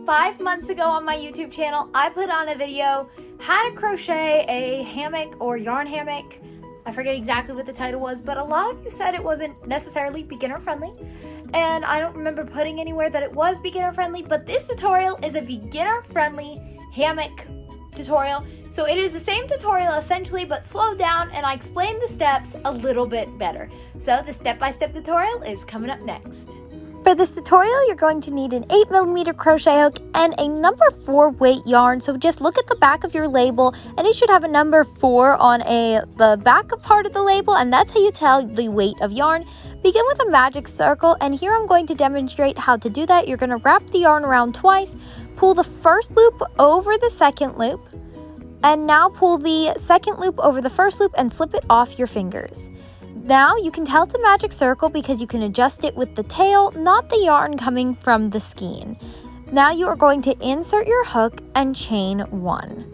5 months ago on my YouTube channel, I put on a video how to crochet a hammock or yarn hammock. I forget exactly what the title was, but a lot of you said it wasn't necessarily beginner friendly. And I don't remember putting anywhere that it was beginner friendly, but this tutorial is a beginner friendly hammock tutorial. So it is the same tutorial essentially, but slowed down, and I explained the steps a little bit better. So the step-by-step tutorial is coming up next. For this tutorial, you're going to need an 8mm crochet hook and a number 4 weight yarn. So just look at the back of your label, and it should have a number 4 on the back part of the label, and that's how you tell the weight of yarn. Begin with a magic circle, and here I'm going to demonstrate how to do that. You're going to wrap the yarn around twice, pull the first loop over the second loop, and now pull the second loop over the first loop and slip it off your fingers. Now you can tell it's a magic circle because you can adjust it with the tail, not the yarn coming from the skein. Now you are going to insert your hook and chain 1.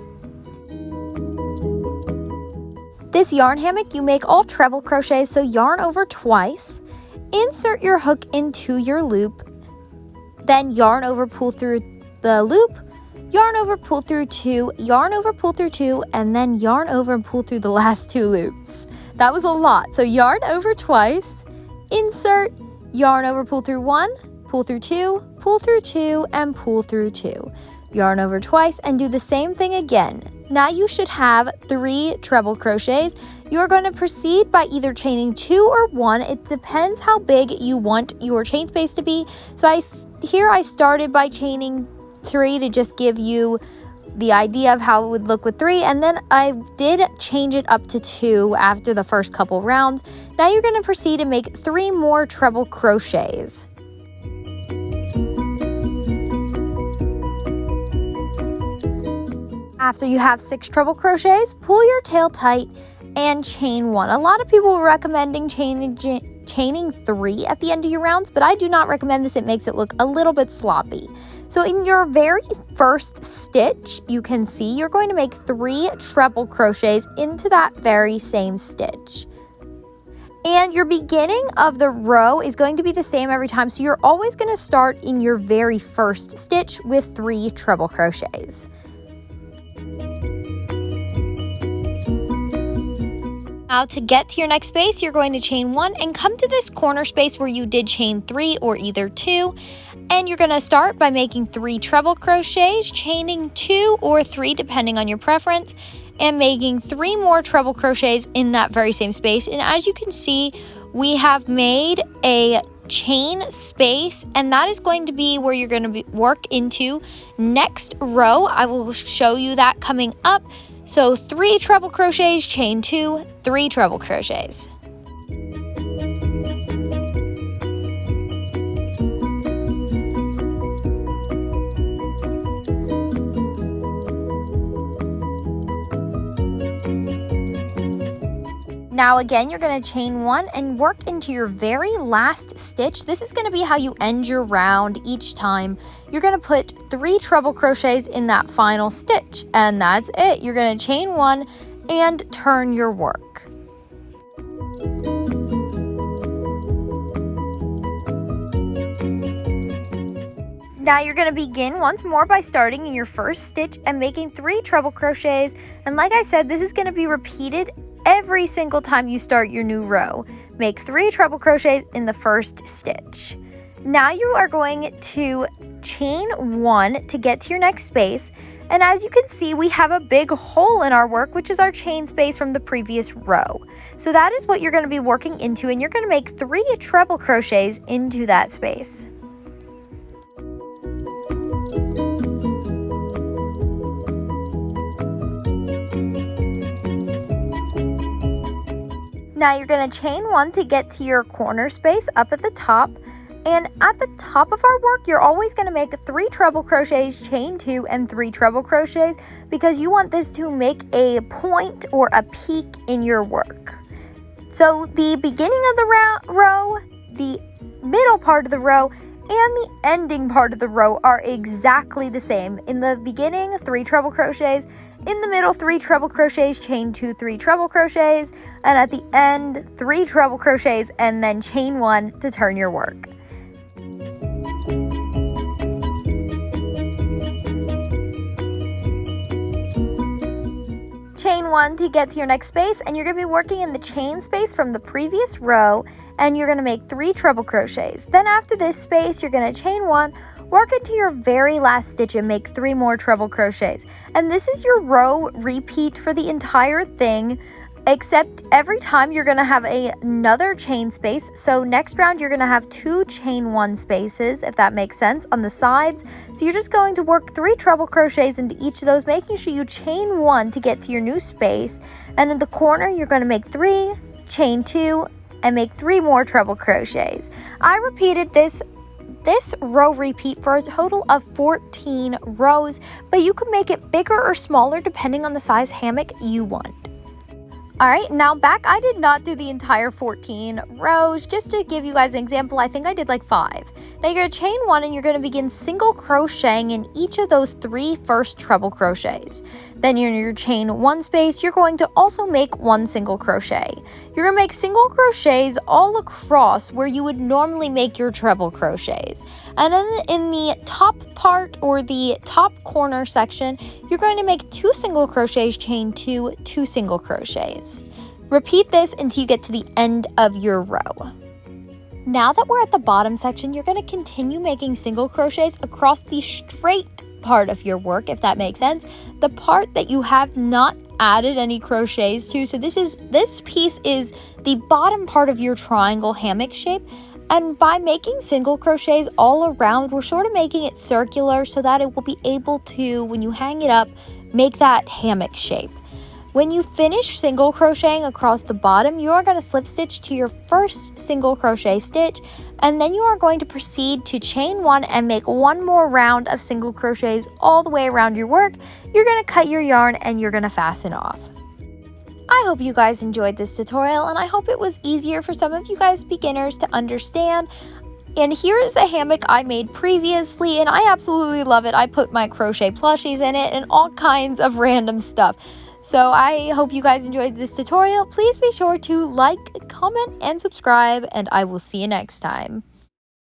This yarn hammock, you make all treble crochets, so yarn over twice, insert your hook into your loop, then yarn over, pull through the loop, yarn over, pull through 2, yarn over, pull through 2, and then yarn over and pull through the last 2 loops. That was a lot. So yarn over twice, insert, yarn over, pull through 1, pull through 2, pull through 2, and pull through 2. Yarn over twice and do the same thing again. Now you should have 3 treble crochets. You're going to proceed by either chaining 2 or 1. It depends how big you want your chain space to be. So here I started by chaining 3 to just give you the idea of how it would look with 3, and then I did change it up to 2 after the first couple rounds. Now you're going to proceed and make 3 more treble crochets. After you have 6 treble crochets, pull your tail tight and chain 1. A lot of people are recommending chaining 3 at the end of your rounds, but I do not recommend this. It makes it look a little bit sloppy. So in your very first stitch, you can see you're going to make 3 treble crochets into that very same stitch. And your beginning of the row is going to be the same every time. So you're always going to start in your very first stitch with 3 treble crochets. Now to get to your next space, you're going to chain 1 and come to this corner space where you did chain 3 or either 2. And you're going to start by making 3 treble crochets, chaining 2 or 3 depending on your preference, and making 3 more treble crochets in that very same space. And as you can see, we have made a chain space, and that is going to be where you're going to work into next row. I will show you that coming up. So 3 treble crochets, chain 2, 3 treble crochets. Now again, you're going to chain 1 and work into your very last stitch. This is going to be how you end your round each time. You're going to put 3 treble crochets in that final stitch, and that's it. You're going to chain 1 and turn your work. Now you're going to begin once more by starting in your first stitch and making 3 treble crochets. And like I said, this is going to be repeated every single time you start your new row. Make 3 treble crochets in the first stitch. Now you are going to chain 1 to get to your next space. And as you can see, we have a big hole in our work, which is our chain space from the previous row. So that is what you're going to be working into, and you're going to make 3 treble crochets into that space. Now you're going to chain 1 to get to your corner space up at the top. And at the top of our work, you're always going to make 3 treble crochets, chain 2, and 3 treble crochets because you want this to make a point or a peak in your work. So the beginning of the row, the middle part of the row, and the ending part of the row are exactly the same. In the beginning, 3 treble crochets. In the middle, 3 treble crochets, chain 2, 3 treble crochets. And at the end, 3 treble crochets, and then chain 1 to turn your work. chain 1 to get to your next space, and you're going to be working in the chain space from the previous row, and you're going to make 3 treble crochets. Then after this space, you're going to chain 1, work into your very last stitch and make 3 more treble crochets. And this is your row repeat for the entire thing, except every time you're going to have another chain space. So next round you're going to have 2 chain 1 spaces, if that makes sense, on the sides. So you're just going to work 3 treble crochets into each of those, making sure you chain 1 to get to your new space. And in the corner you're going to make 3, chain 2, and make 3 more treble crochets. I repeated this row repeat for a total of 14 rows, but you can make it bigger or smaller depending on the size hammock you want. Alright, now back, I did not do the entire 14 rows. Just to give you guys an example, I think I did like 5. Now you're going to chain 1 and you're going to begin single crocheting in each of those 3 first treble crochets. Then in your chain 1 space, you're going to also make 1 single crochet. You're going to make single crochets all across where you would normally make your treble crochets. And then in the top part or the top corner section, you're going to make 2 single crochets, chain 2, 2 single crochets. Repeat this until you get to the end of your row. Now that we're at the bottom section, you're going to continue making single crochets across the straight part of your work, if that makes sense. The part that you have not added any crochets to. So this piece is the bottom part of your triangle hammock shape. And by making single crochets all around, we're sort of making it circular so that it will be able to, when you hang it up, make that hammock shape. When you finish single crocheting across the bottom, you are going to slip stitch to your first single crochet stitch, and then you are going to proceed to chain 1 and make 1 more round of single crochets all the way around your work. You're going to cut your yarn and you're going to fasten off. I hope you guys enjoyed this tutorial, and I hope it was easier for some of you guys beginners to understand. And here is a hammock I made previously, and I absolutely love it. I put my crochet plushies in it and all kinds of random stuff. So I hope you guys enjoyed this tutorial. Please be sure to like, comment, and subscribe, and I will see you next time.